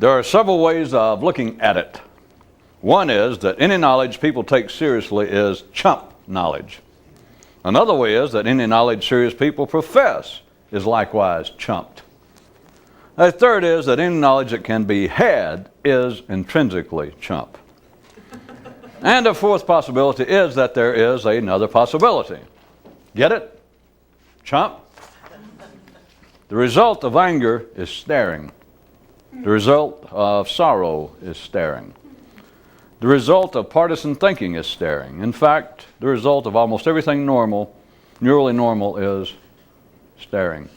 There are several ways of looking at it. One is that any knowledge people take seriously is chump knowledge. Another way is that any knowledge serious people profess is likewise chumped. A third is that any knowledge that can be had is intrinsically chump. And a fourth possibility is that there is another possibility. Get it? Chump. The result of anger is staring. The result of sorrow is staring. The result of partisan thinking is staring. In fact, the result of almost everything normal, neurally normal, is staring.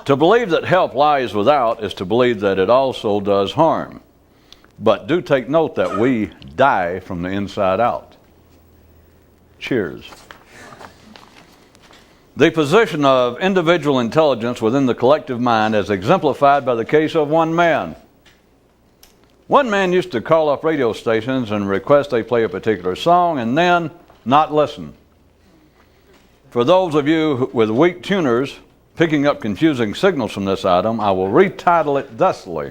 To believe that help lies without is to believe that it also does harm. But do take note that we die from the inside out. Cheers. The position of individual intelligence within the collective mind is exemplified by the case of one man. One man used to call up radio stations and request they play a particular song and then not listen. For those of you with weak tuners picking up confusing signals from this item, I will retitle it thusly: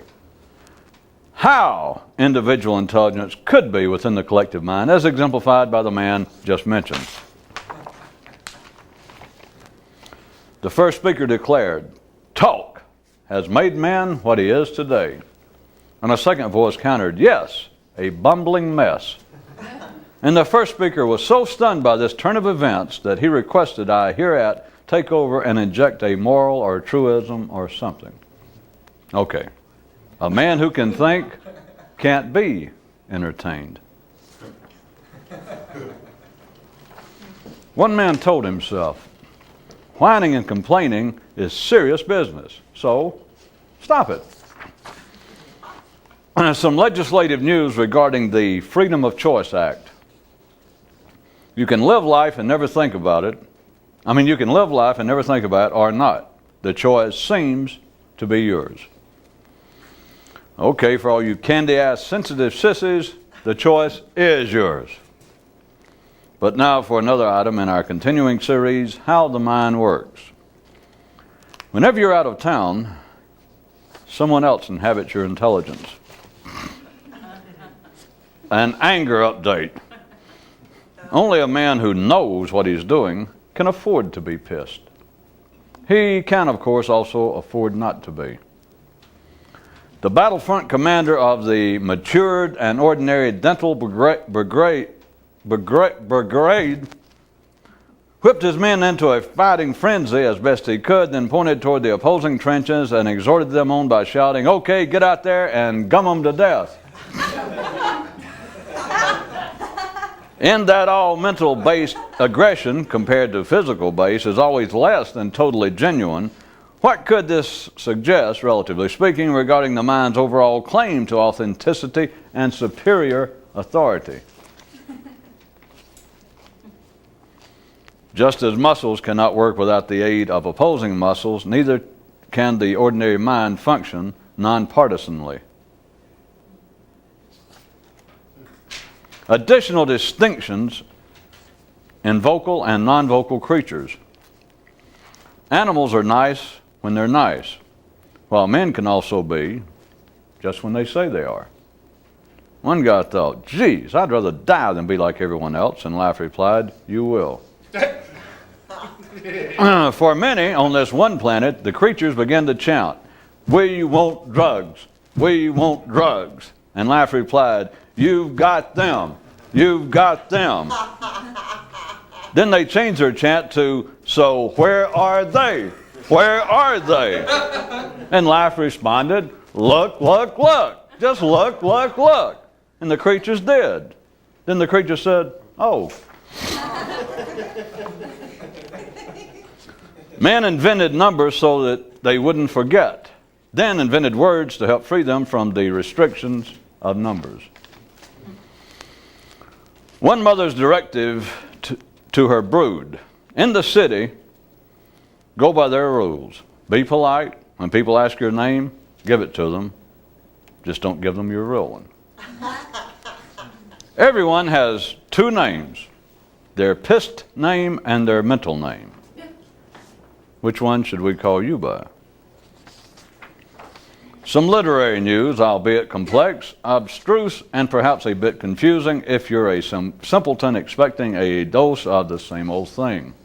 How individual intelligence could be within the collective mind, as exemplified by the man just mentioned. The first speaker declared, "Talk has made man what he is today." And a second voice countered, "Yes, a bumbling mess." And the first speaker was so stunned by this turn of events that he requested I hereat take over and inject a moral or a truism or something. Okay. A man who can think can't be entertained. One man told himself, whining and complaining is serious business, so stop it. Some legislative news regarding the Freedom of Choice Act. You can live life and never think about it. You can live life and never think about it or not. The choice seems to be yours. Okay, for all you candy-ass sensitive sissies, the choice is yours. But now for another item in our continuing series, How the Mind Works. Whenever you're out of town, someone else inhabits your intelligence. An anger update. Only a man who knows what he's doing can afford to be pissed. He can, of course, also afford not to be. The battlefront commander of the matured and ordinary dental brigade whipped his men into a fighting frenzy as best he could, then pointed toward the opposing trenches and exhorted them on by shouting, "Okay, get out there and gum them to death." In that all mental-based aggression compared to physical-based is always less than totally genuine, what could this suggest, relatively speaking, regarding the mind's overall claim to authenticity and superior authority? Just as muscles cannot work without the aid of opposing muscles, neither can the ordinary mind function nonpartisanly. Additional distinctions in vocal and non-vocal creatures. Animals are nice when they're nice, while men can also be just when they say they are. One guy thought, "Geez, I'd rather die than be like everyone else," and life replied, "You will." For many on this one planet, the creatures began to chant, "We want drugs, we want drugs." And life replied, "You've got them, you've got them." Then they changed their chant to, "So where are they? Where are they?" And life responded, "Look, look, look. Just look, look, look." And the creatures did. Then the creature said, "Oh." Man invented numbers so that they wouldn't forget, then invented words to help free them from the restrictions of numbers. One mother's directive to her brood: in the city, go by their rules. Be polite. When people ask your name, give it to them. Just don't give them your real one. Everyone has two names: their pissed name and their mental name. Which one should we call you by? Some literary news, albeit complex, abstruse, and perhaps a bit confusing if you're a simpleton expecting a dose of the same old thing.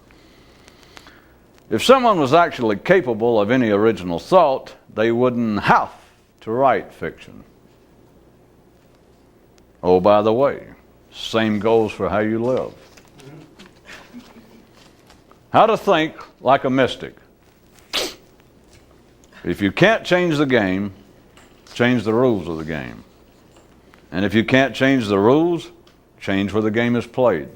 If someone was actually capable of any original thought, they wouldn't have to write fiction. Oh, by the way, same goes for how you live. How to think like a mystic. If you can't change the game, change the rules of the game. And if you can't change the rules, change where the game is played.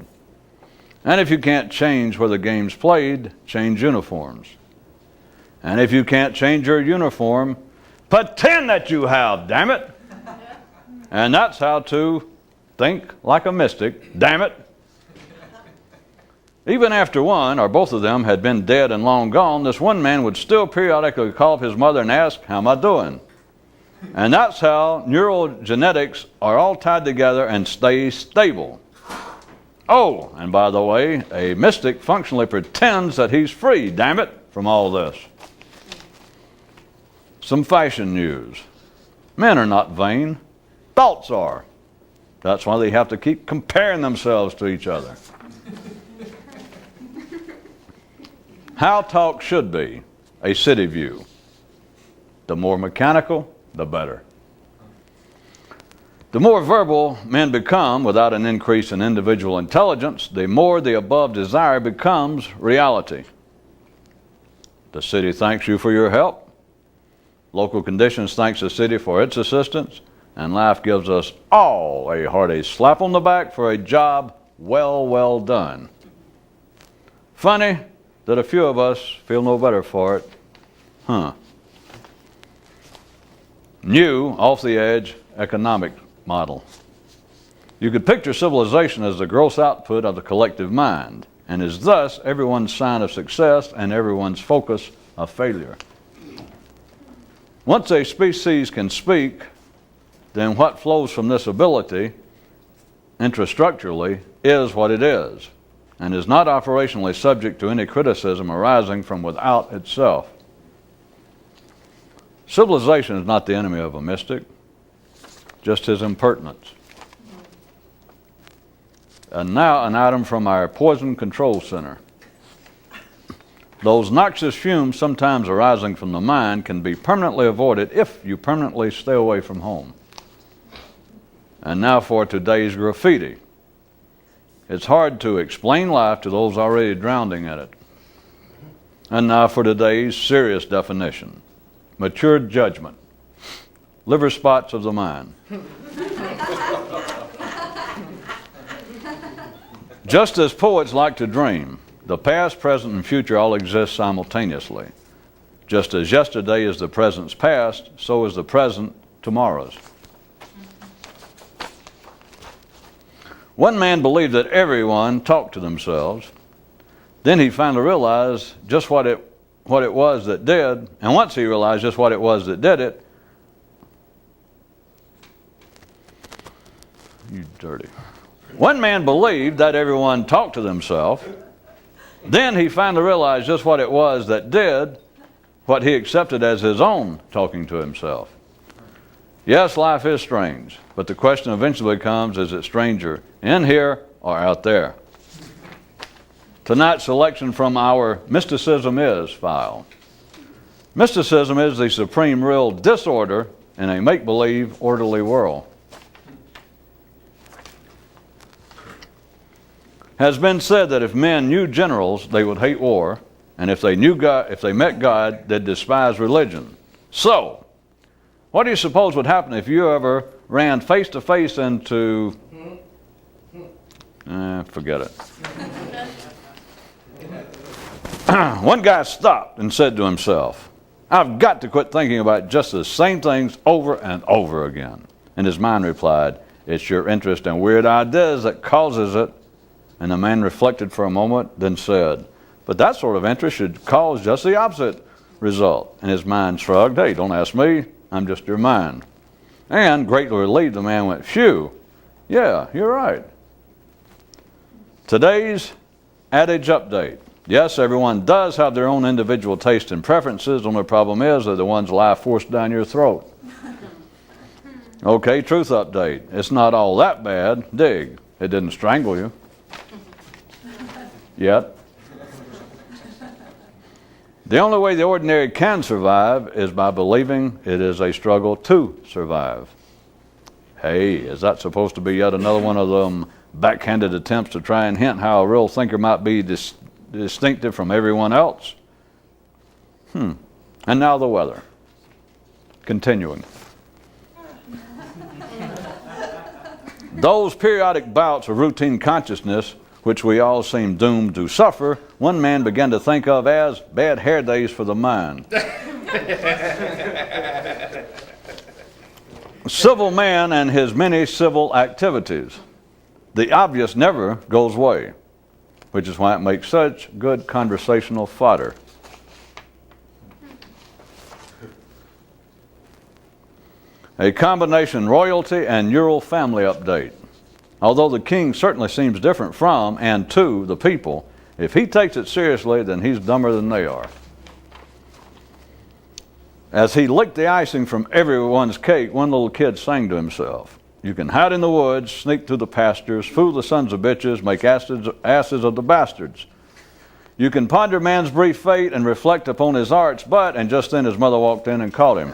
And if you can't change where the game's played, change uniforms. And if you can't change your uniform, pretend that you have, damn it. And that's how to think like a mystic, damn it. Even after one or both of them had been dead and long gone, this one man would still periodically call up his mother and ask, "How am I doing?" And that's how neurogenetics are all tied together and stay stable. Oh, and by the way, a mystic functionally pretends that he's free, damn it, from all this. Some fashion news. Men are not vain. Thoughts are. That's why they have to keep comparing themselves to each other. How talk should be, a city view. The more mechanical, the better. The more verbal men become without an increase in individual intelligence, the more the above desire becomes reality. The city thanks you for your help. Local conditions thanks the city for its assistance. And life gives us all a hearty slap on the back for a job well done. Funny that a few of us feel no better for it. New, off-the-edge economic model. You could picture civilization as the gross output of the collective mind, and is thus everyone's sign of success and everyone's focus of failure. Once a species can speak, then what flows from this ability, intrastructurally, is what it is, and is not operationally subject to any criticism arising from without itself. Civilization is not the enemy of a mystic, just his impertinence. And now an item from our poison control center. Those noxious fumes sometimes arising from the mind can be permanently avoided if you permanently stay away from home. And now for today's graffiti. It's hard to explain life to those already drowning in it. And now for today's serious definition. Matured judgment. Liver spots of the mind. Just as poets like to dream, the past, present, and future all exist simultaneously. Just as yesterday is the present's past, so is the present tomorrow's. One man believed that everyone talked to themselves. Then he finally realized just what it was that did, and once he realized just what it was that did it, you dirty. One man believed that everyone talked to themselves. Then he finally realized just what it was that did what he accepted as his own talking to himself. Yes, life is strange, but the question eventually becomes, is it stranger in here or out there? Tonight's selection from our Mysticism Is file. Mysticism is the supreme real disorder in a make-believe orderly world. Has been said that if men knew generals, they would hate war, and if they met God, they'd despise religion. So, what do you suppose would happen if you ever ran face to face into... forget it. One guy stopped and said to himself, "I've got to quit thinking about just the same things over and over again." And his mind replied, "It's your interest in weird ideas that causes it." And the man reflected for a moment, then said, "But that sort of interest should cause just the opposite result." And his mind shrugged, "Hey, don't ask me, I'm just your mind." And greatly relieved, the man went, "Phew, yeah, you're right." Today's adage update. Yes, everyone does have their own individual taste and preferences. The only problem is they're the ones lie forced down your throat. Okay, truth update. It's not all that bad. Dig. It didn't strangle you. Yet. The only way the ordinary can survive is by believing it is a struggle to survive. Hey, is that supposed to be yet another one of them backhanded attempts to try and hint how a real thinker might be distinctive from everyone else? And now the weather. Continuing. Those periodic bouts of routine consciousness, which we all seem doomed to suffer, one man began to think of as bad hair days for the mind. Civil man and his many civil activities. The obvious never goes away, which is why it makes such good conversational fodder. A combination royalty and neural family update. Although the king certainly seems different from and to the people, if he takes it seriously, then he's dumber than they are. As he licked the icing from everyone's cake, one little kid sang to himself, "You can hide in the woods, sneak through the pastures, fool the sons of bitches, make asses of the bastards. You can ponder man's brief fate and reflect upon his arts, but," and just then his mother walked in and caught him.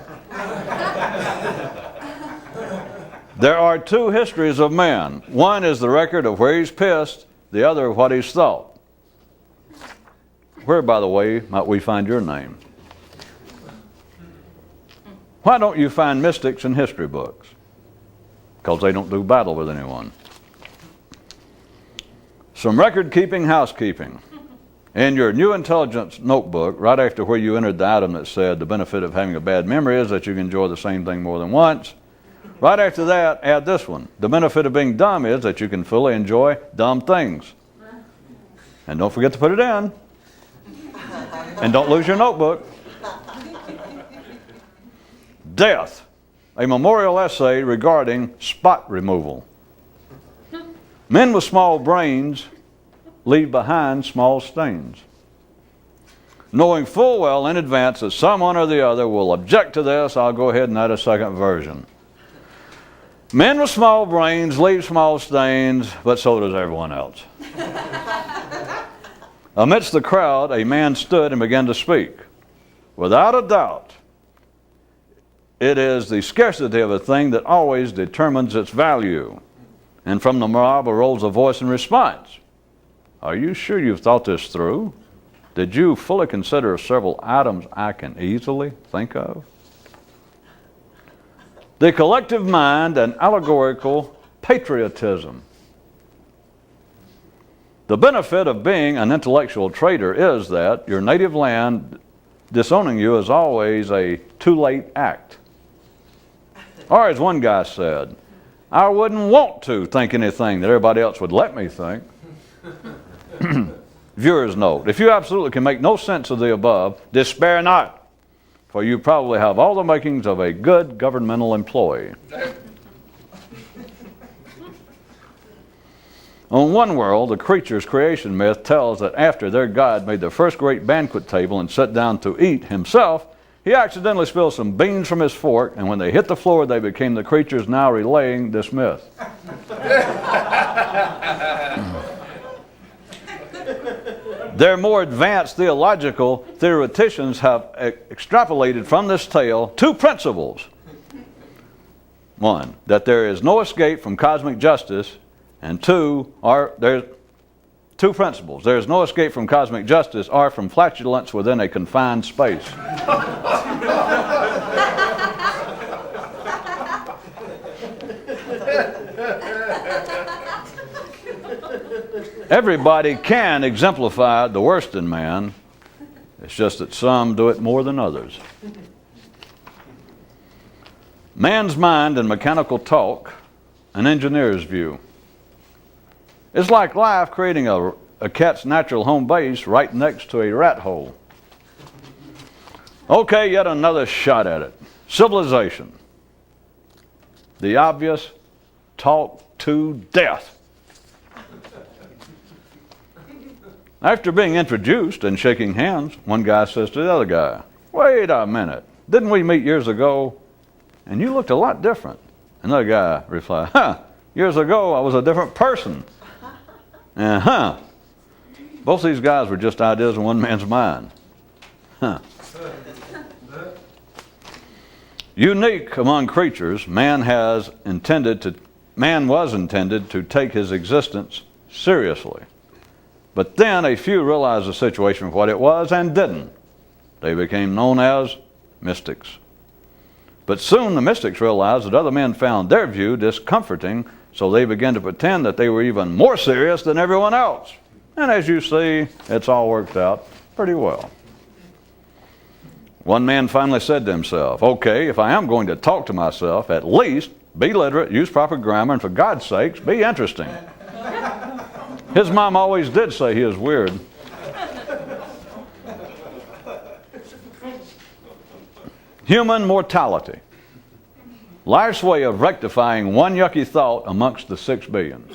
There are two histories of man. One is the record of where he's pissed, the other of what he's thought. Where, by the way, might we find your name? Why don't you find mystics in history books? Because they don't do battle with anyone. Some record-keeping housekeeping. In your new intelligence notebook, right after where you entered the item that said the benefit of having a bad memory is that you can enjoy the same thing more than once, right after that, add this one. The benefit of being dumb is that you can fully enjoy dumb things. And don't forget to put it in. And don't lose your notebook. Death, a memorial essay regarding spot removal. Men with small brains leave behind small stains. Knowing full well in advance that someone or the other will object to this, I'll go ahead and add a second version. Men with small brains leave small stains, but so does everyone else. Amidst the crowd, a man stood and began to speak. Without a doubt, it is the scarcity of a thing that always determines its value. And from the mob arose a voice in response. Are you sure you've thought this through? Did you fully consider several items I can easily think of? The collective mind and allegorical patriotism. The benefit of being an intellectual trader is that your native land disowning you is always a too late act. Or as one guy said, I wouldn't want to think anything that everybody else would let me think. Viewer's note, if you absolutely can make no sense of the above, despair not, for you probably have all the makings of a good governmental employee. On one world, the creature's creation myth tells that after their God made the first great banquet table and sat down to eat himself, he accidentally spilled some beans from his fork, and when they hit the floor, they became the creatures now relaying this myth. Their more advanced theological theoreticians have extrapolated from this tale two principles. One, that there is no escape from cosmic justice, and two, there's two principles. There is no escape from cosmic justice or from flatulence within a confined space. Everybody can exemplify the worst in man. It's just that some do it more than others. Man's mind and mechanical talk, an engineer's view. It's like life creating a cat's natural home base right next to a rat hole. Okay, yet another shot at it. Civilization. The obvious, talk to death. After being introduced and shaking hands, one guy says to the other guy, "Wait a minute, didn't we meet years ago? And you looked a lot different." Another guy replied, "Years ago I was a different person." Both these guys were just ideas in one man's mind. Unique among creatures, man was intended to take his existence seriously. But then a few realized the situation for what it was and didn't. They became known as mystics. But soon the mystics realized that other men found their view discomforting, so they began to pretend that they were even more serious than everyone else. And as you see, it's all worked out pretty well. One man finally said to himself, "Okay, if I am going to talk to myself, at least be literate, use proper grammar, and for God's sakes, be interesting." His mom always did say he was weird. Human mortality. Life's way of rectifying one yucky thought amongst the 6 billion.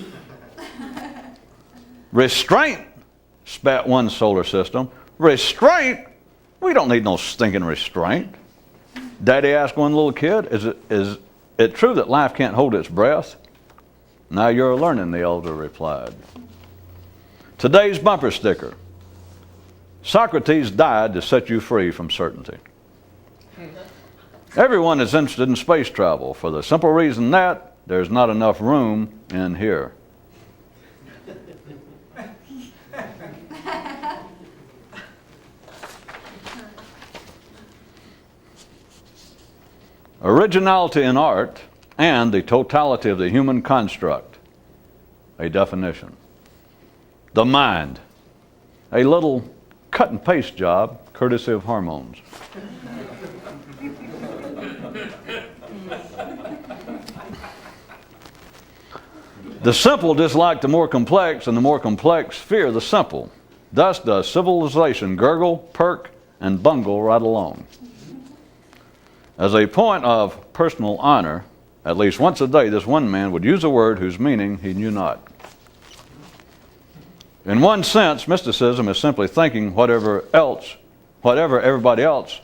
Restraint, spat one solar system. Restraint? We don't need no stinking restraint. Daddy asked one little kid, is it true that life can't hold its breath? "Now you're learning," the elder replied. Today's bumper sticker. Socrates died to set you free from certainty. Everyone is interested in space travel for the simple reason that there's not enough room in here. Originality in art and the totality of the human construct. A definition. The mind. A little cut and paste job, courtesy of hormones. The simple dislike the more complex, and the more complex fear the simple. Thus does civilization gurgle, perk, and bungle right along. As a point of personal honor, at least once a day this one man would use a word whose meaning he knew not. In one sense, mysticism is simply thinking whatever everybody else.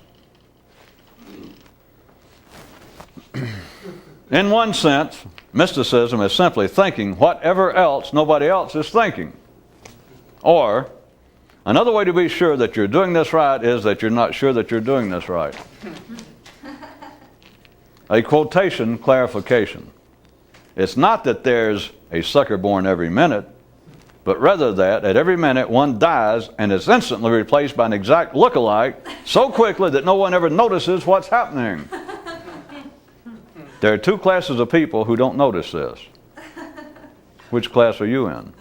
In one sense, mysticism is simply thinking whatever else nobody else is thinking. Or, another way to be sure that you're doing this right is that you're not sure that you're doing this right. A quotation clarification. It's not that there's a sucker born every minute, but rather that at every minute one dies and is instantly replaced by an exact look-alike so quickly that no one ever notices what's happening. There are 2 classes of people who don't notice this. Which class are you in?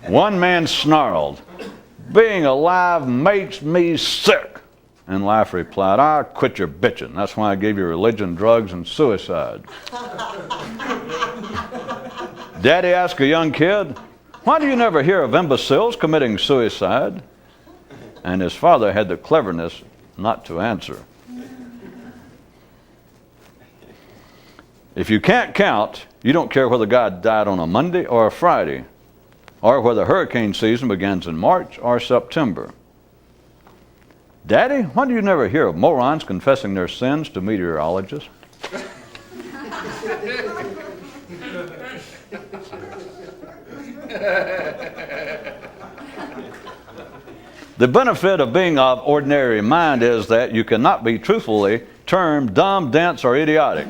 One man snarled, "Being alive makes me sick." And life replied, "Ah, quit your bitching. That's why I gave you religion, drugs, and suicide." Daddy asked a young kid, "Why do you never hear of imbeciles committing suicide?" And his father had the cleverness not to answer. If you can't count, you don't care whether God died on a Monday or a Friday, or whether hurricane season begins in March or September. "Daddy, why do you never hear of morons confessing their sins to meteorologists?" The benefit of being of ordinary mind is that you cannot be truthfully termed dumb, dense, or idiotic,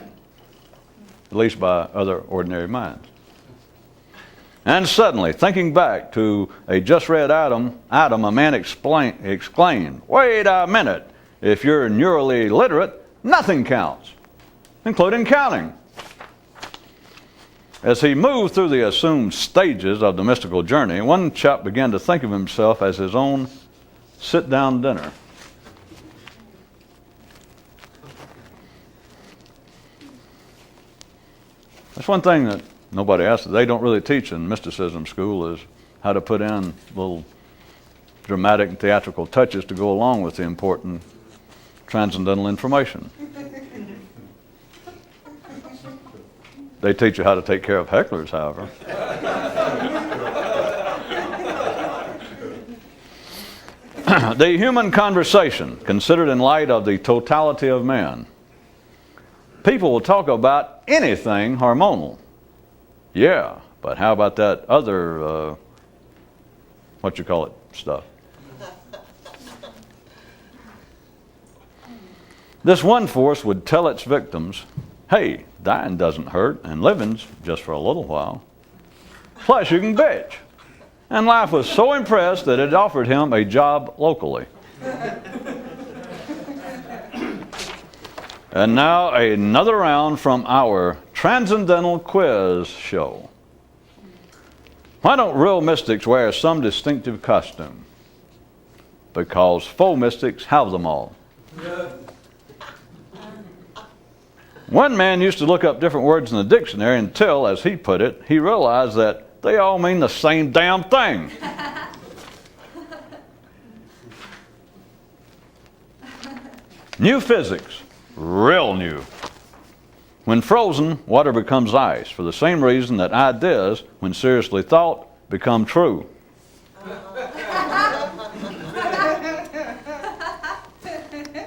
at least by other ordinary minds. And suddenly, thinking back to a just read item, a man exclaimed, "Wait a minute, if you're neurally literate, nothing counts, including counting." As he moved through the assumed stages of the mystical journey, one chap began to think of himself as his own sit-down dinner. That's one thing that nobody asks. They don't really teach in mysticism school is how to put in little dramatic and theatrical touches to go along with the important transcendental information. They teach you how to take care of hecklers, however. The human conversation, considered in light of the totality of man. People will talk about anything hormonal. Yeah, but how about that other, stuff? This one force would tell its victims, hey, dying doesn't hurt, and living's just for a little while. Plus, you can bitch. And life was so impressed that it offered him a job locally. And now another round from our Transcendental Quiz Show. Why don't real mystics wear some distinctive costume? Because faux mystics have them all. One man used to look up different words in the dictionary until, as he put it, he realized that they all mean the same damn thing. New physics, real new. When frozen, water becomes ice for the same reason that ideas, when seriously thought, become true.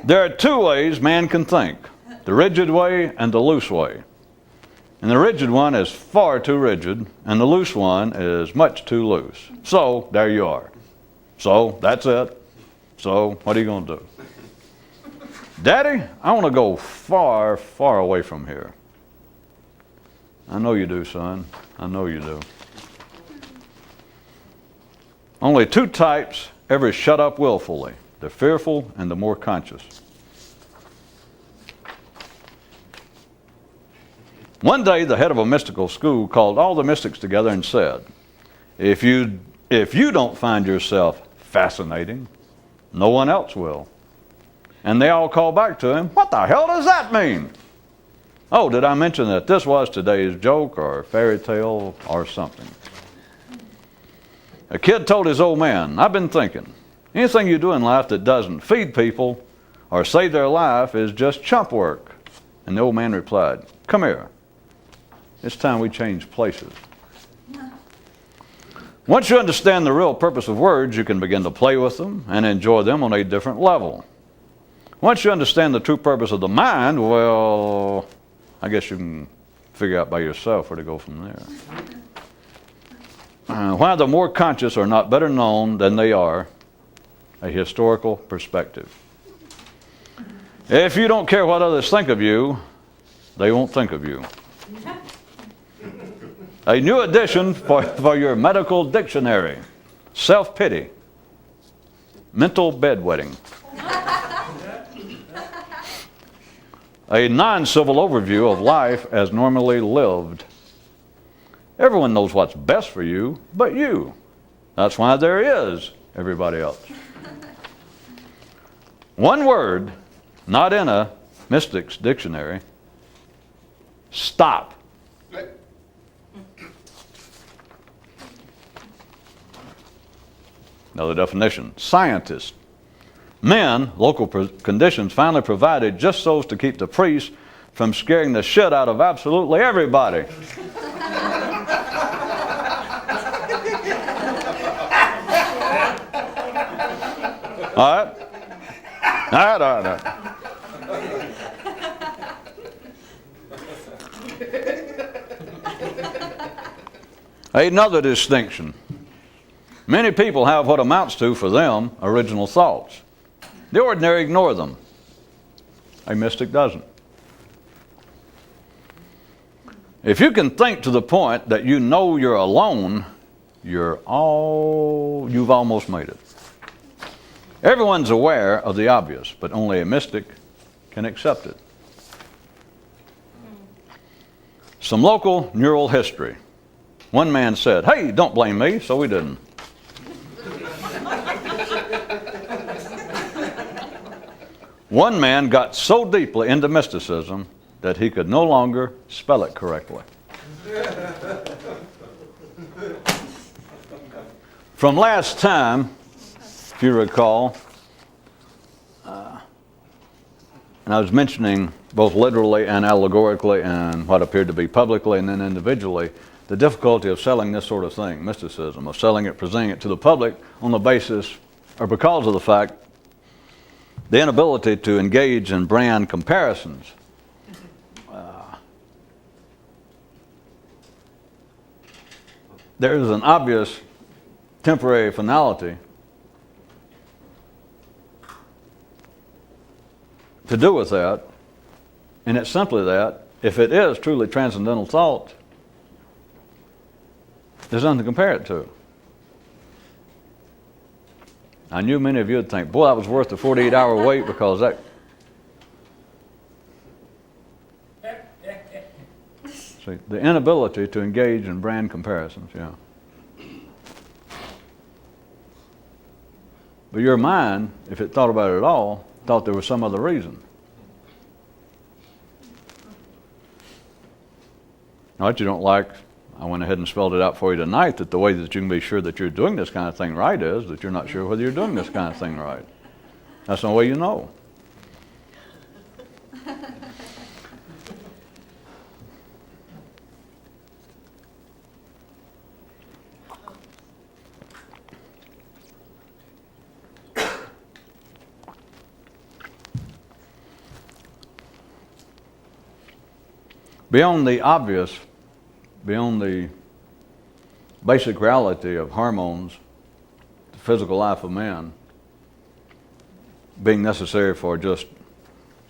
There are two ways man can think, the rigid way and the loose way. And the rigid one is far too rigid, and the loose one is much too loose. So, there you are. So, that's it. So, what are you going to do? Daddy, I want to go far, far away from here. I know you do, son. I know you do. Only two types ever shut up willfully, the fearful and the more conscious. One day, the head of a mystical school called all the mystics together and said, if you don't find yourself fascinating, no one else will. And they all called back to him, what the hell does that mean? Oh, did I mention that this was today's joke or fairy tale or something? A kid told his old man, I've been thinking, anything you do in life that doesn't feed people or save their life is just chump work. And the old man replied, come here. It's time we change places. Once you understand the real purpose of words, you can begin to play with them and enjoy them on a different level. Once you understand the true purpose of the mind, well, I guess you can figure out by yourself where to go from there. Why the more conscious are not better known than they are, a historical perspective. If you don't care what others think of you, they won't think of you. A new addition for your medical dictionary, self-pity, mental bedwetting. A non-civil overview of life as normally lived. Everyone knows what's best for you, but you. That's why there is everybody else. One word, not in a mystic's dictionary. Stop. Another definition, scientist. Men, local conditions finally provided just so as to keep the priests from scaring the shit out of absolutely everybody. All right. Another distinction. Many people have what amounts to, for them, original thoughts. The ordinary ignore them. A mystic doesn't. If you can think to the point that you know you're alone, you've almost made it. Everyone's aware of the obvious, but only a mystic can accept it. Some local neural history. One man said, hey, don't blame me, so we didn't. One man got so deeply into mysticism that he could no longer spell it correctly. From last time, if you recall, and I was mentioning both literally and allegorically, and what appeared to be publicly and then individually, the difficulty of selling this sort of thing, mysticism, of selling it, presenting it to the public on the basis or because of the fact, the inability to engage in brand comparisons. There is an obvious temporary finality to do with that, and it's simply that if it is truly transcendental thought, there's nothing to compare it to. I knew many of you would think, boy, that was worth the 48-hour wait, because that... See, the inability to engage in brand comparisons, yeah. But your mind, if it thought about it at all, thought there was some other reason. Now, what you don't like, I went ahead and spelled it out for you tonight, that the way that you can be sure that you're doing this kind of thing right is that you're not sure whether you're doing this kind of thing right. That's the way you know. Beyond the obvious, beyond the basic reality of hormones, the physical life of man being necessary for just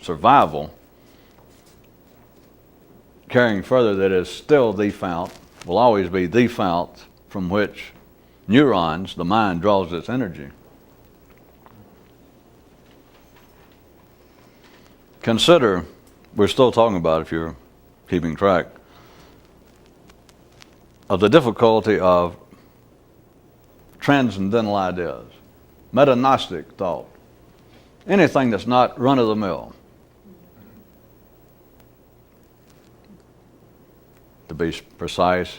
survival, carrying further that is still the fount, will always be the fount from which neurons, the mind, draws its energy. Consider, we're still talking about, if you're keeping track, of the difficulty of transcendental ideas, meta-gnostic thought, anything that's not run-of-the-mill. To be precise,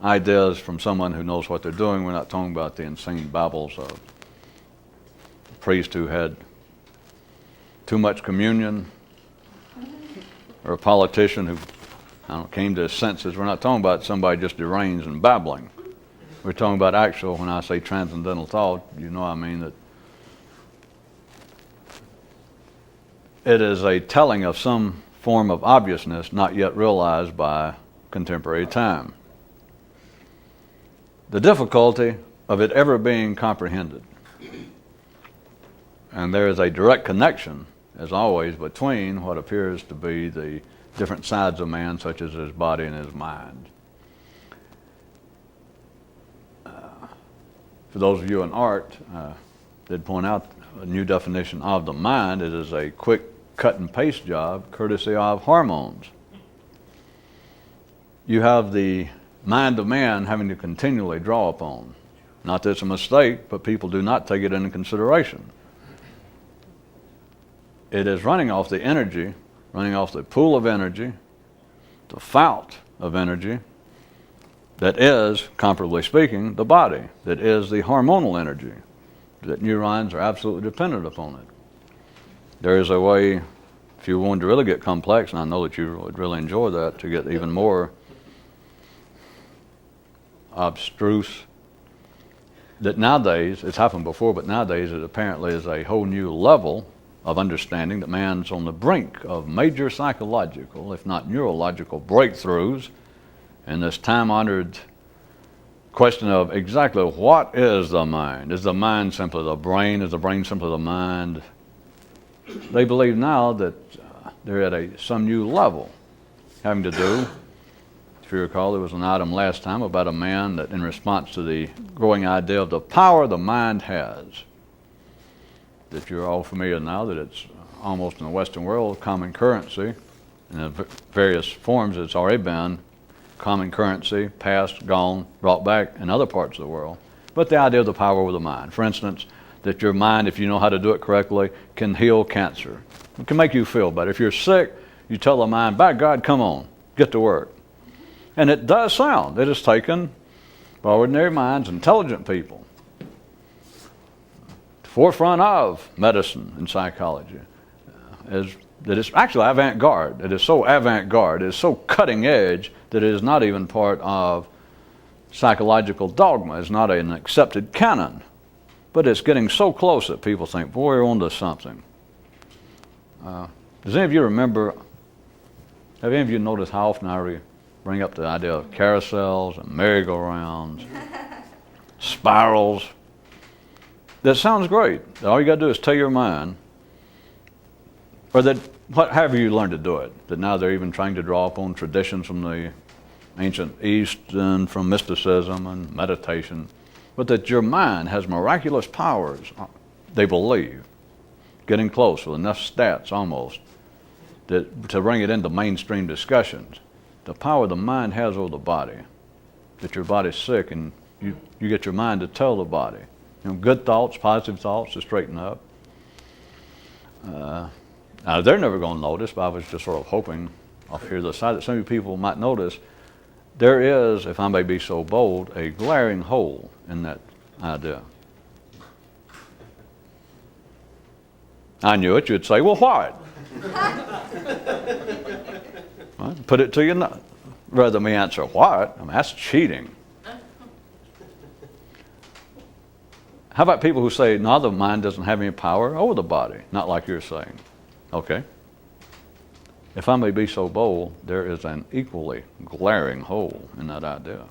ideas from someone who knows what they're doing. We're not talking about the insane babbles of a priest who had too much communion, or a politician who came to his senses. We're not talking about somebody just deranged and babbling. We're talking about actual, when I say transcendental thought, you know I mean that it is a telling of some form of obviousness not yet realized by contemporary time. The difficulty of it ever being comprehended. And there is a direct connection, as always, between what appears to be the different sides of man, such as his body and his mind. For those of you in art, did point out a new definition of the mind. It is a quick cut and paste job, courtesy of hormones. You have the mind of man having to continually draw upon. Not that it's a mistake, but people do not take it into consideration. It is running off the energy, running off the pool of energy, the fount of energy, that is, comparably speaking, the body, that is the hormonal energy, that neurons are absolutely dependent upon it. There is a way, if you wanted to really get complex, and I know that you would really enjoy that, to get even more abstruse, that nowadays, it's happened before, but nowadays it apparently is a whole new level of understanding that man's on the brink of major psychological, if not neurological, breakthroughs in this time-honored question of exactly what is the mind? Is the mind simply the brain? Is the brain simply the mind? They believe now that they're at some new level, having to do, if you recall, there was an item last time about a man that, in response to the growing idea of the power the mind has, that you're all familiar now that it's almost in the Western world common currency. In various forms it's already been common currency, passed, gone, brought back in other parts of the world. But the idea of the power of the mind. For instance, that your mind, if you know how to do it correctly, can heal cancer. It can make you feel better. If you're sick, you tell the mind, by God, come on, get to work. And it does sound. It is taken by ordinary minds, intelligent people, forefront of medicine and psychology. is that it's actually avant-garde. It is so avant-garde, it is so cutting edge that it is not even part of psychological dogma. It's not an accepted canon. But it's getting so close that people think, boy, we're onto something. Does any of you remember, have any of you noticed how often I bring up the idea of carousels and merry-go-rounds, spirals? That sounds great. All you got to do is tell your mind, or that however you learn to do it, that now they're even trying to draw upon traditions from the ancient East and from mysticism and meditation, but that your mind has miraculous powers, they believe, getting close with enough stats almost to bring it into mainstream discussions. The power the mind has over the body, that your body's sick and you get your mind to tell the body. Good thoughts, positive thoughts to straighten up. Now, they're never going to notice, but I was just sort of hoping off here to the side that some of you people might notice there is, if I may be so bold, a glaring hole in that idea. I knew it. You'd say, well, what? Well, put it to you rather than me answer what. I mean, that's cheating. How about people who say, no, the mind doesn't have any power over the body? Not like you're saying. Okay. If I may be so bold, there is an equally glaring hole in that idea.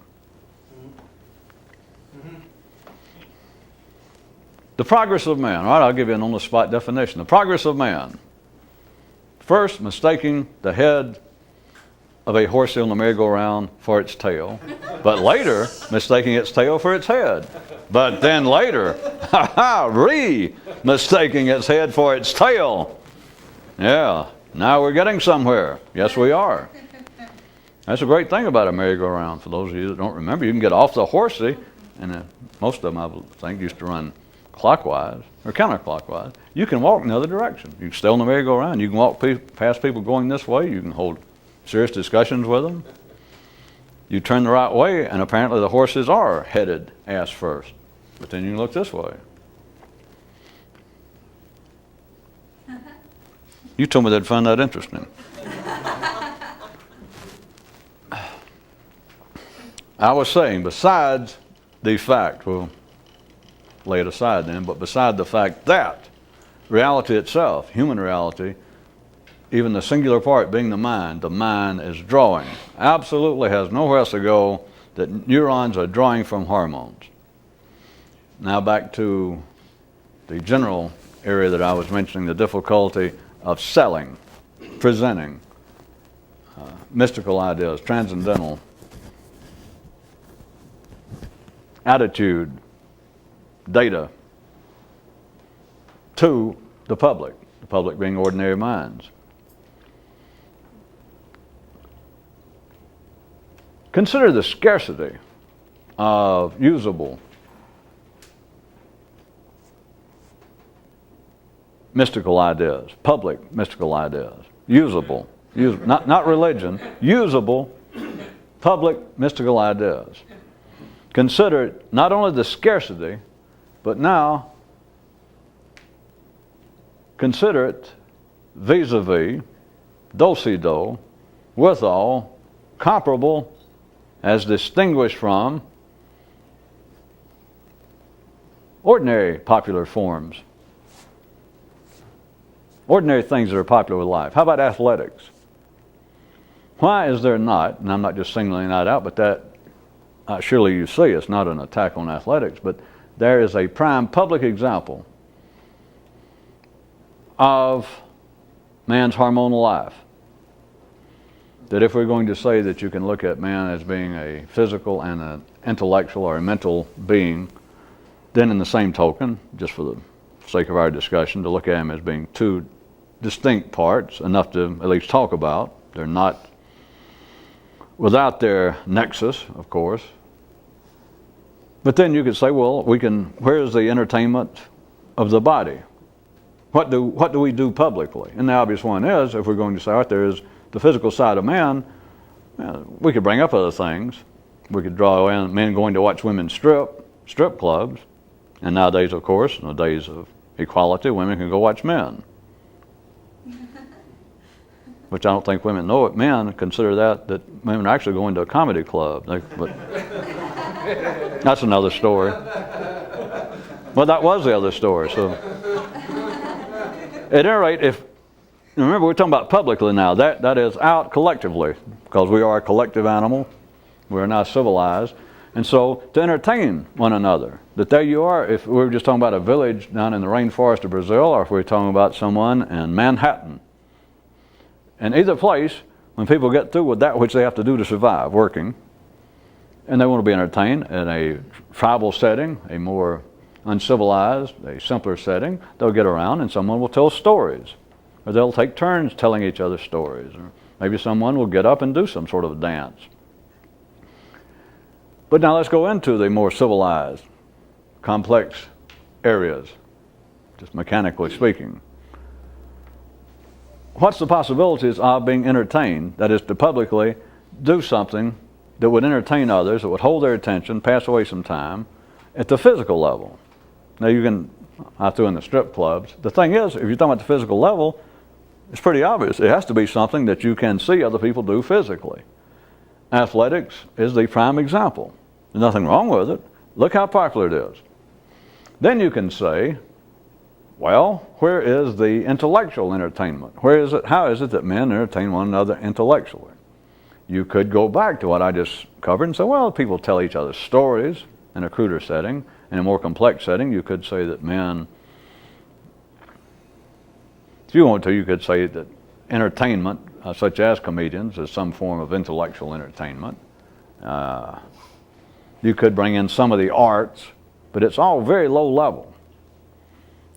The progress of man. All right, I'll give you an on-the-spot definition. The progress of man. First, mistaking the head of a horse on the merry-go-round for its tail, but later mistaking its tail for its head. But then later, mistaking its head for its tail. Yeah, now we're getting somewhere. Yes, we are. That's a great thing about a merry-go-round. For those of you that don't remember, you can get off the horsey, and most of them, I think, used to run clockwise or counterclockwise. You can walk in the other direction. You can stay on the merry-go-round. You can walk past people going this way. You can hold serious discussions with them. You turn the right way, and apparently the horses are headed ass first. But then you can look this way. You told me they'd find that interesting. I was saying, besides the fact, we'll lay it aside then, but beside the fact that reality itself, human reality, even the singular part being the mind is drawing. Absolutely has nowhere else to go, that neurons are drawing from hormones. Now back to the general area that I was mentioning, the difficulty of selling, presenting mystical ideas, transcendental attitude, data to the public being ordinary minds. Consider the scarcity of usable mystical ideas, public mystical ideas, usable, not religion, usable public mystical ideas. Consider not only the scarcity, but now consider it vis-a-vis, do-si-do, withal, comparable, as distinguished from ordinary popular forms. Ordinary things that are popular with life. How about athletics? Why is there not, and I'm not just singling that out, but that surely you see it's not an attack on athletics, but there is a prime public example of man's hormonal life. That if we're going to say that you can look at man as being a physical and an intellectual or a mental being, then in the same token, just for the sake of our discussion, to look at him as being two distinct parts, enough to at least talk about. They're not without their nexus, of course. But then you could say, well, where is the entertainment of the body? What do we do publicly? And the obvious one is, if we're going to say, all right, there is the physical side of man, we could bring up other things. We could draw in men going to watch women strip clubs. And nowadays, of course, in the days of equality, women can go watch men. which I don't think women know it. Men consider that women are actually going to a comedy club. But that's another story. Well, that was the other story. So, at any rate, remember we're talking about publicly now. That is out collectively, because we are a collective animal. We are now civilized. And so to entertain one another, that there you are, if we were just talking about a village down in the rainforest of Brazil, or if we were talking about someone in Manhattan. In either place, when people get through with that which they have to do to survive, working, and they want to be entertained in a tribal setting, a more uncivilized, a simpler setting, they'll get around and someone will tell stories. Or they'll take turns telling each other stories. Or maybe someone will get up and do some sort of dance. But now let's go into the more civilized, complex areas, just mechanically speaking. What's the possibilities of being entertained? That is, to publicly do something that would entertain others, that would hold their attention, pass away some time, at the physical level. Now I threw in the strip clubs. The thing is, if you're talking about the physical level, it's pretty obvious. It has to be something that you can see other people do physically. Athletics is the prime example. There's nothing wrong with it. Look how popular it is. Then you can say, well, where is the intellectual entertainment? How is it that men entertain one another intellectually? You could go back to what I just covered and say, well, people tell each other stories in a cruder setting. In a more complex setting, you could say that men, if you want to, you could say that entertainment, such as comedians, is some form of intellectual entertainment. You could bring in some of the arts, but it's all very low level.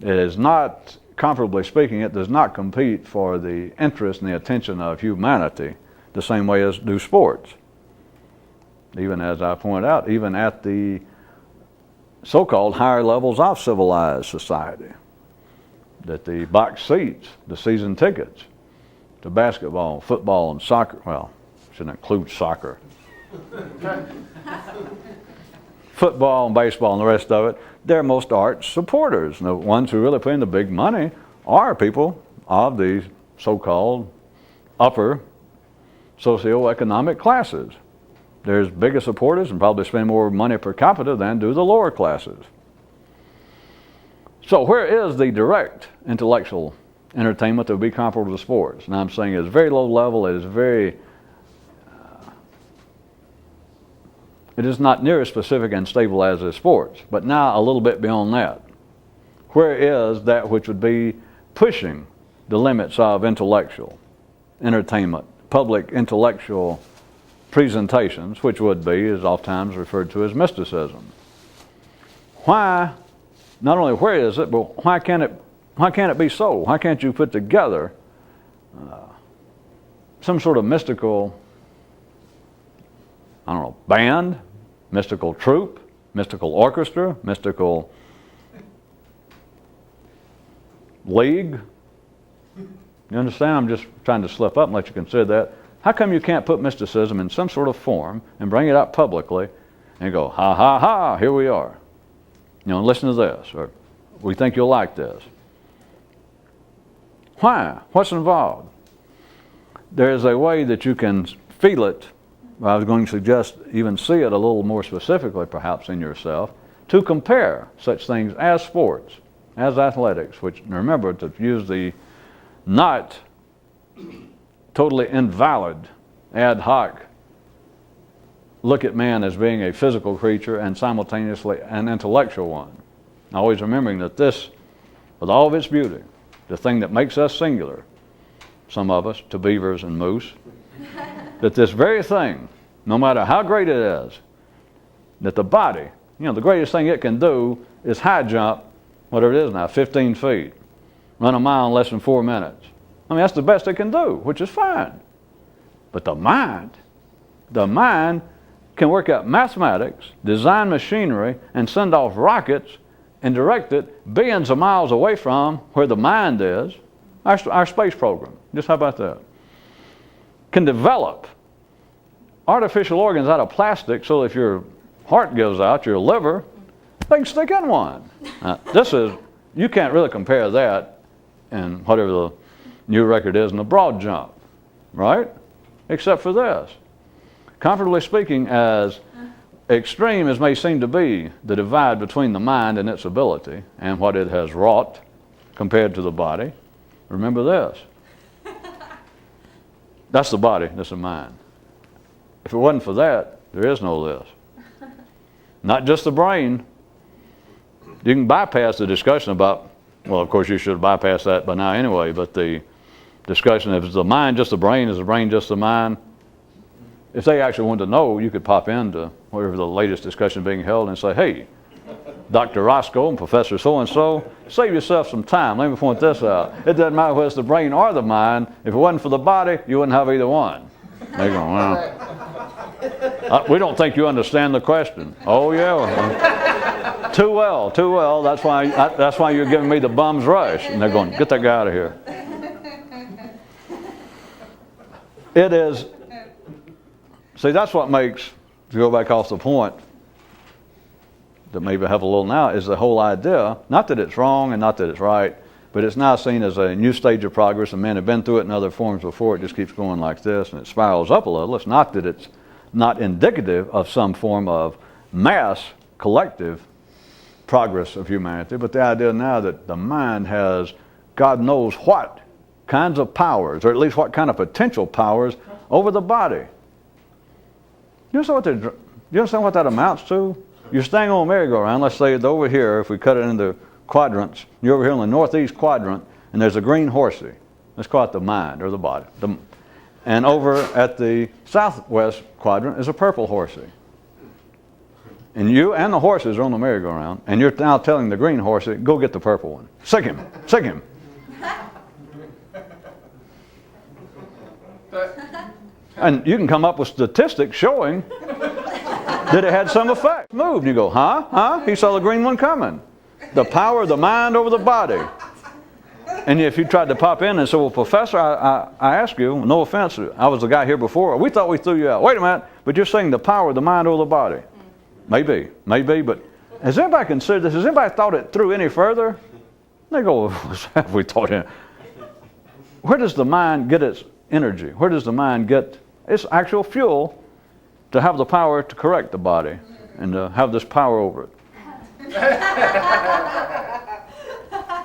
It is not, comparably speaking, it does not compete for the interest and the attention of humanity the same way as do sports. Even as I pointed out, even at the so-called higher levels of civilized society, that the box seats, the season tickets to basketball, football, and soccer, well, shouldn't include soccer, football and baseball and the rest of it, they're most arch supporters. And the ones who really put in the big money are people of the so-called upper socioeconomic classes. There's bigger supporters and probably spend more money per capita than do the lower classes. So where is the direct intellectual entertainment that would be comparable to sports? And I'm saying it's very low level, it is not near as specific and stable as is sports, but now a little bit beyond that. Where is that which would be pushing the limits of intellectual entertainment, public intellectual presentations, which would be, is oftentimes referred to as mysticism? Why, not only where is it, but why can't it be so? Why can't you put together some sort of mystical, band, mystical troupe, mystical orchestra, mystical league? You understand? I'm just trying to slip up and let you consider that. How come you can't put mysticism in some sort of form and bring it out publicly and go, ha, ha, ha, here we are. Listen to this, or we think you'll like this. Why? What's involved? There's a way that you can feel it. I was going to suggest even see it a little more specifically, perhaps, in yourself, to compare such things as sports, as athletics, which, remember, to use the not totally invalid, ad hoc look at man as being a physical creature and simultaneously an intellectual one. Always remembering that this, with all of its beauty, the thing that makes us singular, some of us, to beavers and moose, that this very thing, no matter how great it is, that the body, the greatest thing it can do is high jump, whatever it is now, 15 feet, run a mile in less than 4 minutes. That's the best it can do, which is fine. But the mind can work out mathematics, design machinery, and send off rockets and direct it billions of miles away from where the mind is, our space program. Just how about that? Can develop artificial organs out of plastic so if your heart gives out, your liver, they can stick in one. You can't really compare that and whatever the new record is in the broad jump. right? Except for this. Comfortably speaking, as extreme as may seem to be the divide between the mind and its ability and what it has wrought compared to the body, remember this. That's the body, that's the mind. If it wasn't for that, there is no this. Not just the brain. You can bypass the discussion about, well, of course you should bypass that by now anyway, but the discussion, if it's the mind just the brain, is the brain just the mind? If they actually wanted to know, you could pop into wherever the latest discussion being held and say, hey, Dr. Roscoe and Professor so-and-so, save yourself some time. Let me point this out. It doesn't matter whether it's the brain or the mind. If it wasn't for the body, you wouldn't have either one. They go, well, we don't think you understand the question. Oh, yeah. Well, too well, too well. That's why you're giving me the bum's rush. And they're going, get that guy out of here. It is, see, that's what makes, to go back off the point, that maybe I have a little now, is the whole idea, not that it's wrong and not that it's right, but it's now seen as a new stage of progress, and men have been through it in other forms before. It just keeps going like this, and it spirals up a little. It's not that it's not indicative of some form of mass, collective progress of humanity, but the idea now that the mind has God knows what kinds of powers, or at least what kind of potential powers over the body. You understand what that amounts to? You're staying on a merry-go-round. Let's say it's over here, if we cut it into quadrants. You're over here in the northeast quadrant, and there's a green horsey. Let's call it the mind or the body. And over at the southwest quadrant is a purple horsey. And you and the horses are on the merry-go-round, and you're now telling the green horsey, go get the purple one. Sick him. Sick him. And you can come up with statistics showing that it had some effect. Moved. You go, huh? He saw the green one coming. The power of the mind over the body. And if you tried to pop in and say, well, Professor, I ask you, no offense, I was the guy here before. We thought we threw you out. Wait a minute, but you're saying the power of the mind over the body. Maybe, but has anybody considered this? Has anybody thought it through any further? They go, have we thought it? Where does the mind get its energy? Where does the mind get its actual fuel to have the power to correct the body and to have this power over it?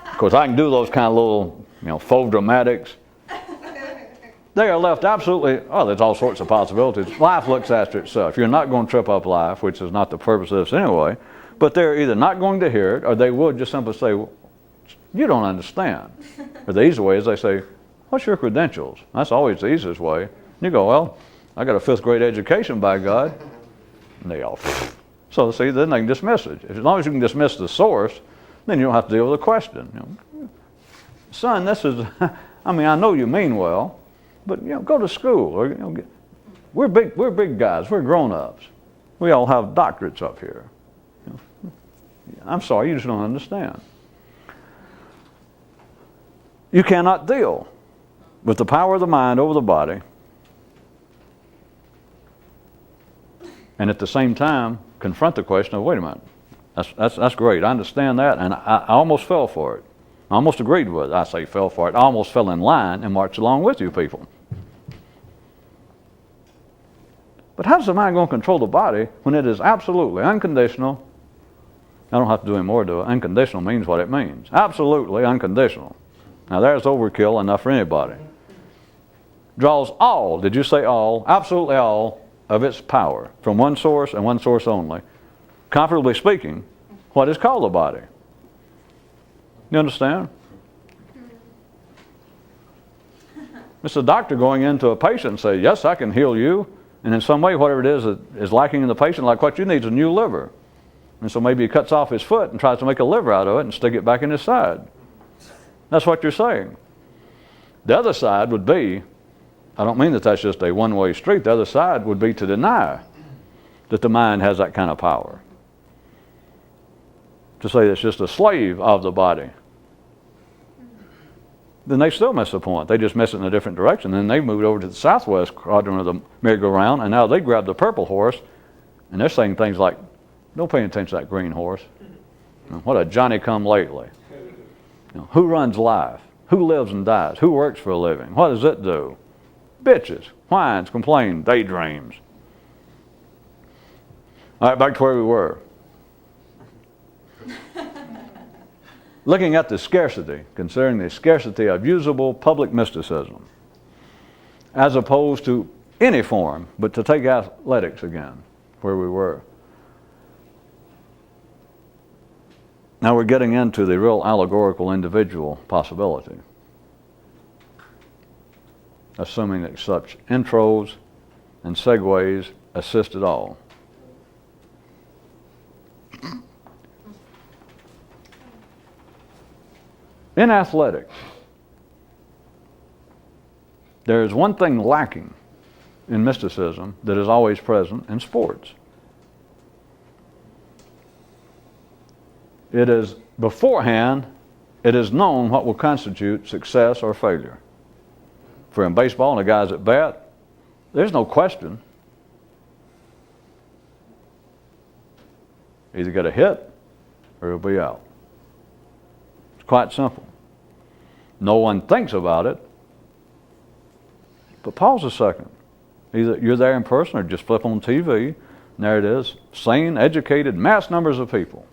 Of course, I can do those kind of little, faux dramatics. They are left absolutely, there's all sorts of possibilities. Life looks after itself. You're not going to trip up life, which is not the purpose of this anyway, but they're either not going to hear it, or they would just simply say, well, you don't understand. Or the easy way is they say, what's your credentials? That's always the easiest way. And you go, well, I got a 5th grade education, by God. And they all, so see, then they can dismiss it. As long as you can dismiss the source, then you don't have to deal with the question. Son, this is, I know you mean well, but go to school. Or, we're big guys. We're grown-ups. We all have doctorates up here. I'm sorry, you just don't understand. You cannot deal with the power of the mind over the body and at the same time confront the question of, wait a minute, that's great. I understand that, and I almost fell for it. I almost agreed with it. I say fell for it. I almost fell in line and marched along with you people. But how's the mind going to control the body when it is absolutely unconditional? I don't have to do any more to it. Unconditional means what it means. Absolutely unconditional. Now there's overkill enough for anybody. Draws all, did you say all? Absolutely all of its power from one source and one source only. Comfortably speaking, what is called the body. You understand? It's a doctor going into a patient and say, yes, I can heal you. And in some way, whatever it is that is lacking in the patient, like what you need is a new liver. And so maybe he cuts off his foot and tries to make a liver out of it and stick it back in his side. That's what you're saying. The other side would be, I don't mean that that's just a one-way street. The other side would be to deny that the mind has that kind of power. To say it's just a slave of the body. Then they still miss the point. They just miss it in a different direction. Then they moved over to the southwest quadrant of the merry-go-round, and now they grab the purple horse, and they're saying things like, don't pay attention to that green horse. What a Johnny-come-lately. Who runs life? Who lives and dies? Who works for a living? What does it do? bitches, whines, complains, daydreams. All right, back to where we were. Looking at the scarcity, considering the scarcity of usable public mysticism, as opposed to any form, but to take athletics again, where we were. Now we're getting into the real allegorical individual possibility, assuming that such intros and segues assist at all. In athletics, there is one thing lacking in mysticism that is always present in sports. It is beforehand, it is known what will constitute success or failure. For in baseball and the guys at bat, there's no question. Either get a hit or it'll be out. It's quite simple. No one thinks about it. But pause a second. Either you're there in person or just flip on TV, and there it is. Sane, educated, mass numbers of people.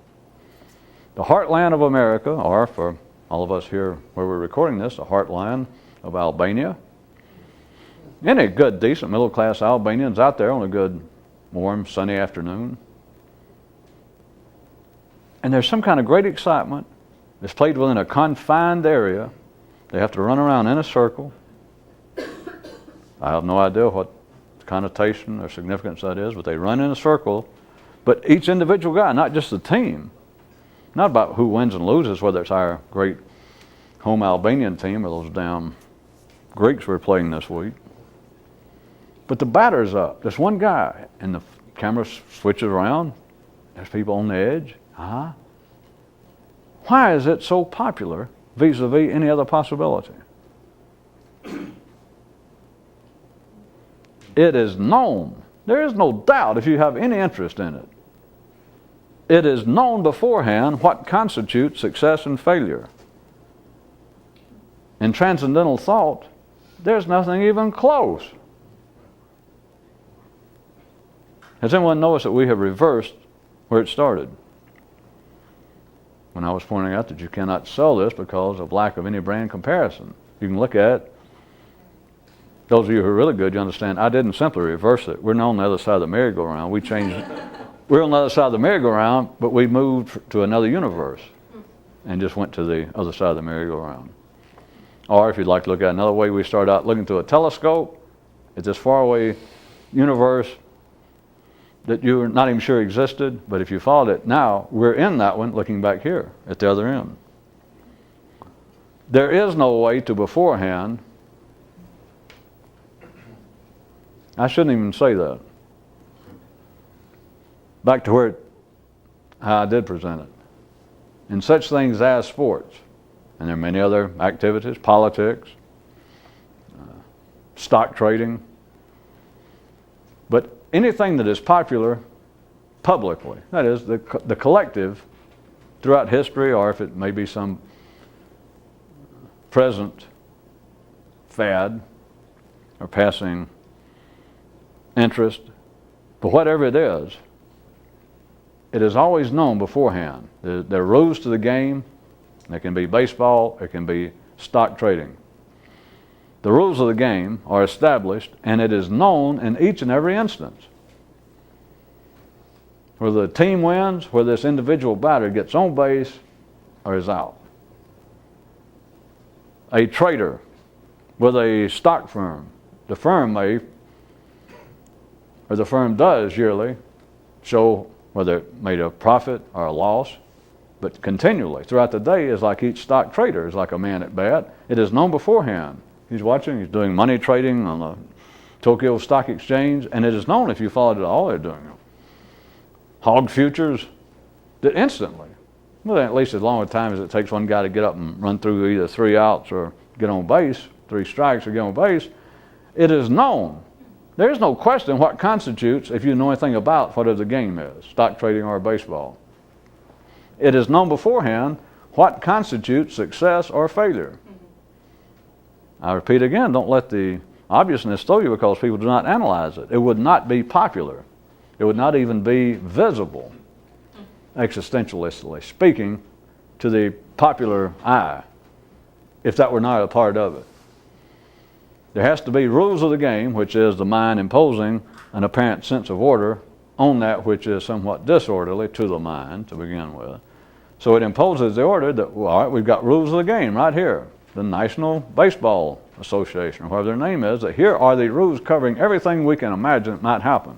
The heartland of America, or for all of us here where we're recording this, the heartland of Albania. Any good, decent, middle-class Albanians out there on a good, warm, sunny afternoon. And there's some kind of great excitement. It's played within a confined area. They have to run around in a circle. I have no idea what connotation or significance that is, but they run in a circle. But each individual guy, not just the team, not about who wins and loses, whether it's our great home Albanian team or those damn Greeks we're playing this week. But the batter's up. There's one guy, and the camera switches around. There's people on the edge. Why is it so popular vis-a-vis any other possibility? It is known. There is no doubt if you have any interest in it. It is known beforehand what constitutes success and failure. In transcendental thought, there's nothing even close. Has anyone noticed that we have reversed where it started? When I was pointing out that you cannot sell this because of lack of any brand comparison. You can look at it. Those of you who are really good, you understand, I didn't simply reverse it. We're not on the other side of the merry-go-round. We changed it. We're on the other side of the merry-go-round, but we moved to another universe and just went to the other side of the merry-go-round. Or if you'd like to look at another way, we started out looking through a telescope at this faraway universe that you were not even sure existed, but if you followed it now, we're in that one looking back here at the other end. There is no way to beforehand. I shouldn't even say that. Back to how I did present it. In such things as sports, and there are many other activities, politics, stock trading, but anything that is popular publicly, that is, the collective throughout history, or if it may be some present fad or passing interest, but whatever it is always known beforehand. There are rules to the game. It can be baseball, it can be stock trading. The rules of the game are established, and it is known in each and every instance. Whether the team wins, whether this individual batter gets on base or is out. A trader with a stock firm, the firm may, or the firm does yearly, show whether it made a profit or a loss, but continually throughout the day is like each stock trader is like a man at bat. It is known beforehand. He's watching, he's doing money trading on the Tokyo Stock Exchange, and it is known if you followed it all, they're doing it. Hog futures, that instantly, well, at least as long a time as it takes one guy to get up and run through either 3 outs or get on base, 3 strikes or get on base, it is known. There is no question what constitutes, if you know anything about whatever the game is, stock trading or baseball. It is known beforehand what constitutes success or failure. I repeat again, don't let the Obviousness solely because people do not analyze it. It would not be popular. It would not even be visible, existentialistically speaking, to the popular eye, if that were not a part of it. There has to be rules of the game, which is the mind imposing an apparent sense of order on that which is somewhat disorderly to the mind to begin with. So it imposes the order that, well, all right, we've got rules of the game right here. The National Baseball Association, or whatever their name is, that here are the rules covering everything we can imagine might happen.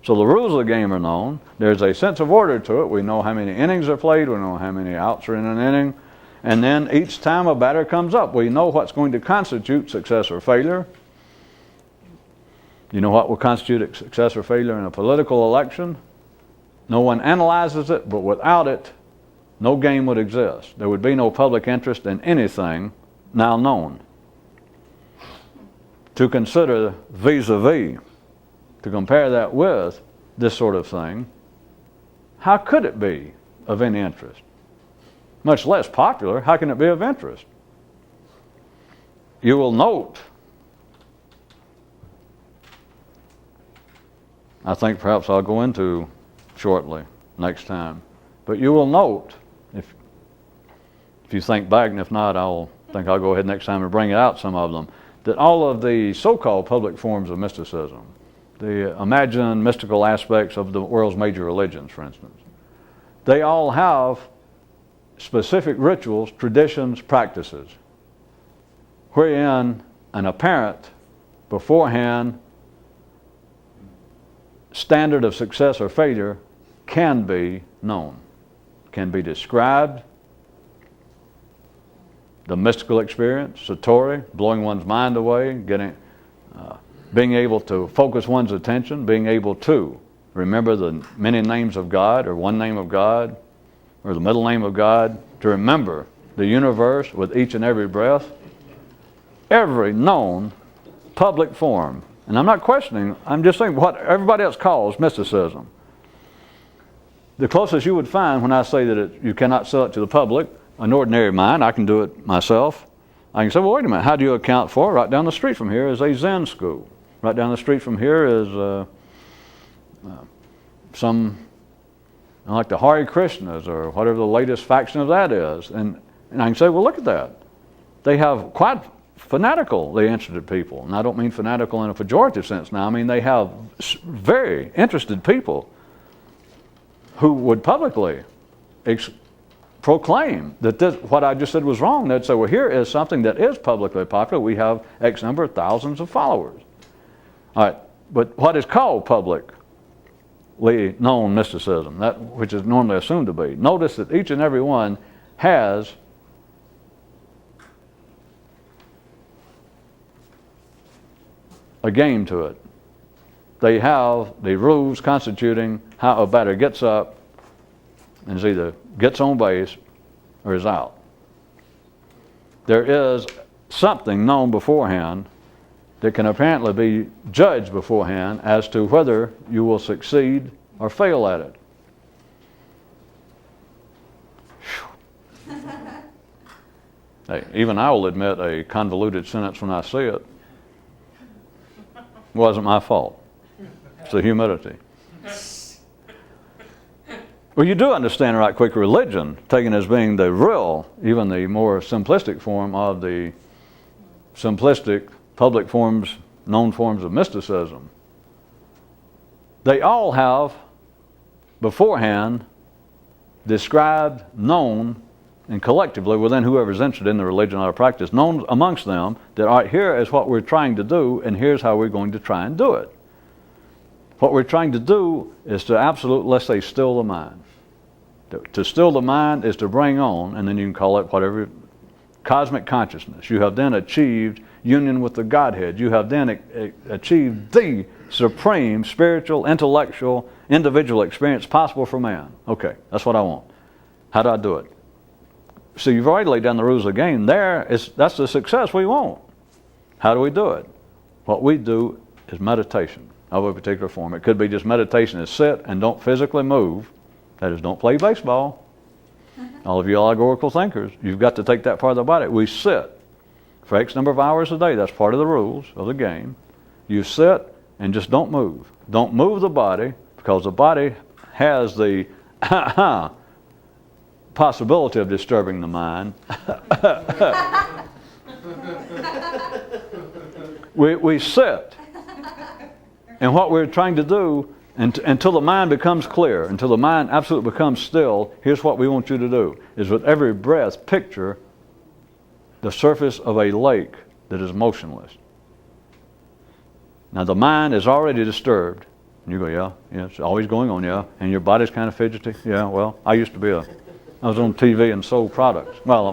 So the rules of the game are known. There's a sense of order to it. We know how many innings are played. We know how many outs are in an inning. And then each time a batter comes up, we know what's going to constitute success or failure. You know what will constitute success or failure in a political election? No one analyzes it, but without it, no game would exist. There would be no public interest in anything now known. To consider vis-a-vis, to compare that with this sort of thing, how could it be of any interest? Much less popular, how can it be of interest? You will note, I think perhaps I'll go into shortly next time, but you will note, if you think back, and if not, I'll go ahead next time and bring it out, some of them, that all of the so-called public forms of mysticism, the imagined mystical aspects of the world's major religions, for instance, they all have specific rituals, traditions, practices, wherein an apparent, beforehand, standard of success or failure can be known, can be described. The mystical experience, satori, blowing one's mind away, being able to focus one's attention, being able to remember the many names of God, or one name of God, or the middle name of God, to remember the universe with each and every breath. Every known public form, and I'm not questioning, I'm just saying what everybody else calls mysticism. The closest you would find when I say that you cannot sell it to the public, an ordinary mind, I can do it myself. I can say, well, wait a minute, how do you account for it? Right down the street from here is a Zen school. Right down the street from here is some, like the Hare Krishnas, or whatever the latest faction of that is. And I can say, well, look at that. They have quite fanatically interested people. And I don't mean fanatical in a pejorative sense now. I mean they have very interested people who would publicly proclaim that what I just said was wrong. They'd say, well, here is something that is publicly popular. We have X number of thousands of followers. All right, but what is called publicly known mysticism, that which is normally assumed to be, notice that each and every one has a game to it. They have the rules constituting how a batter gets up and is either gets on base or is out. There is something known beforehand that can apparently be judged beforehand as to whether you will succeed or fail at it. Hey, even I will admit a convoluted sentence when I see it. It wasn't my fault. It's the humidity. Well, you do understand right quick religion, taken as being the real, even the more simplistic form of the simplistic public forms, known forms of mysticism. They all have beforehand described, known, and collectively within whoever's interested in the religion or practice, known amongst them that, all right, here is what we're trying to do, and here's how we're going to try and do it. What we're trying to do is to absolutely, let's say, still the mind. To still the mind is to bring on, and then you can call it whatever, cosmic consciousness. You have then achieved union with the Godhead. You have then achieved the supreme spiritual, intellectual, individual experience possible for man. Okay, that's what I want. How do I do it? So you've already laid down the rules of the game. That's the success we want. How do we do it? What we do is meditation of a particular form. It could be just meditation is sit and don't physically move. That is, don't play baseball. All of you allegorical thinkers, you've got to take that part of the body. We sit. for X number of hours a day. That's part of the rules of the game. You sit and just don't move. Don't move the body, because the body has the possibility of disturbing the mind. we sit. And what we're trying to do, until the mind becomes clear, until the mind absolutely becomes still, here's what we want you to do, is with every breath, picture the surface of a lake that is motionless. Now the mind is already disturbed. And you go, yeah, it's always going on, yeah. And your body's kind of fidgety. Yeah, well, I was on TV and sold products. Well,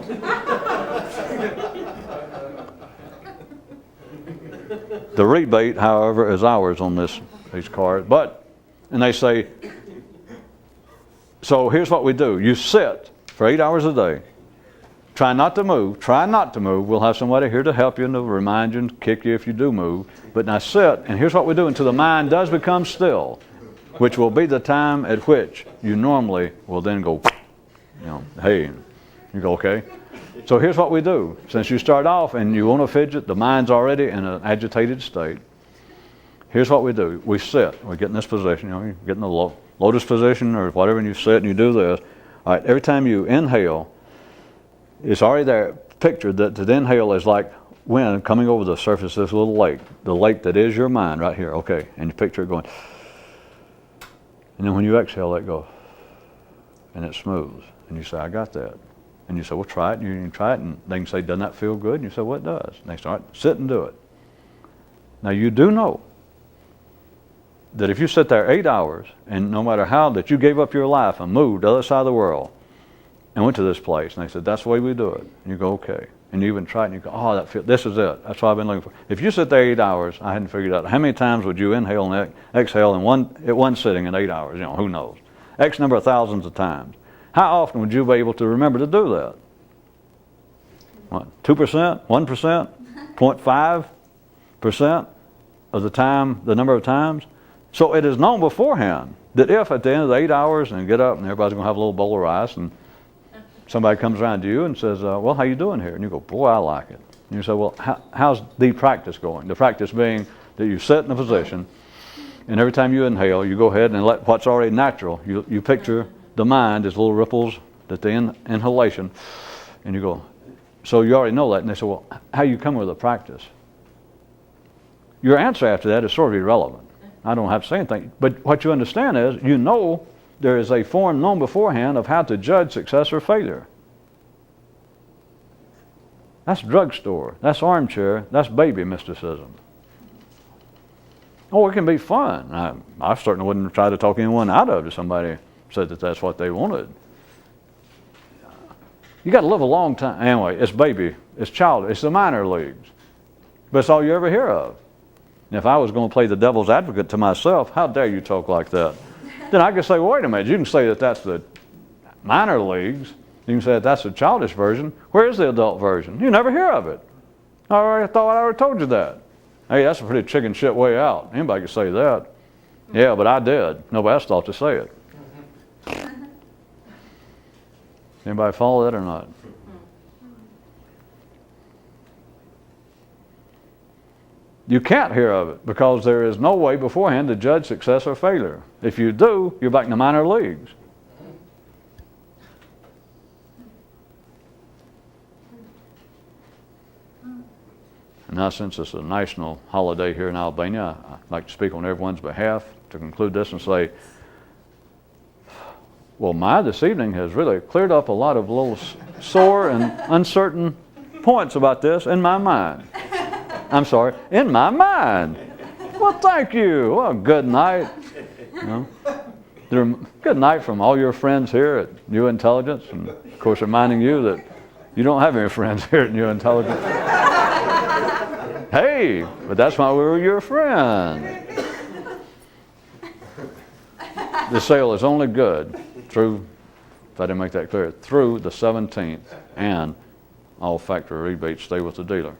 the rebate, however, is ours on these cards. And they say, so here's what we do. You sit for 8 hours a day. Try not to move. Try not to move. We'll have somebody here to help you and to remind you and kick you if you do move. But now sit, and here's what we do until the mind does become still, which will be the time at which you normally will then go, hey, you go, okay. So here's what we do. Since you start off and you want to fidget, the mind's already in an agitated state. Here's what we do. We sit. We get in this position. You get in the lotus position or whatever, and you sit and you do this. All right, every time you inhale, it's already there pictured that the inhale is like wind coming over the surface of this little lake, the lake that is your mind right here, okay, and you picture it going, and then when you exhale, let go, and it smooths, and you say, I got that, and you say, well, try it, and you try it, and they can say, doesn't that feel good? And you say, well, it does. And they say, all right, sit and do it. Now, you do know that if you sit there 8 hours, and no matter how that you gave up your life and moved to the other side of the world, and went to this place, and they said, that's the way we do it. And you go, okay. And you even try it, and you go, oh, this is it. That's what I've been looking for. If you sit there 8 hours, I hadn't figured out, how many times would you inhale and exhale at one sitting in 8 hours? Who knows? X number of thousands of times. How often would you be able to remember to do that? What, 2%? 1%? 0.5% of the time, the number of times? So it is known beforehand that if at the end of the 8 hours, and get up, and everybody's going to have a little bowl of rice, and somebody comes around to you and says, well, how you doing here? And you go, boy, I like it. And you say, well, how's the practice going? The practice being that you sit in a position, and every time you inhale, you go ahead and let what's already natural. You picture the mind as little ripples at the inhalation, and you go, so you already know that. And they say, well, how you come with the practice? Your answer after that is sort of irrelevant. I don't have to say anything. But what you understand is, you know there is a form known beforehand of how to judge success or failure. That's drugstore. That's armchair. That's baby mysticism. Oh, it can be fun. I certainly wouldn't try to talk anyone out of it if somebody said that that's what they wanted. You got to live a long time. Anyway, it's baby. It's child. It's the minor leagues. But it's all you ever hear of. And if I was going to play the devil's advocate to myself, how dare you talk like that? Then I could say, well, wait a minute, you can say that that's the minor leagues. You can say that that's the childish version. Where is the adult version? You never hear of it. I already told you that. Hey, that's a pretty chicken shit way out. Anybody could say that. Yeah, but I did. Nobody else thought to say it. Anybody follow that or not? You can't hear of it because there is no way beforehand to judge success or failure. If you do, you're back in the minor leagues. And now, since it's a national holiday here in Albania, I'd like to speak on everyone's behalf to conclude this and say, well, this evening has really cleared up a lot of little sore and uncertain points about this in my mind. I'm sorry, in my mind. Well, thank you. Well, good night. Good night from all your friends here at New Intelligence, and of course reminding you that you don't have any friends here at New Intelligence. Hey, but that's why we were your friend. The sale is only good through, if I didn't make that clear, through the 17th, and all factory rebates stay with the dealer.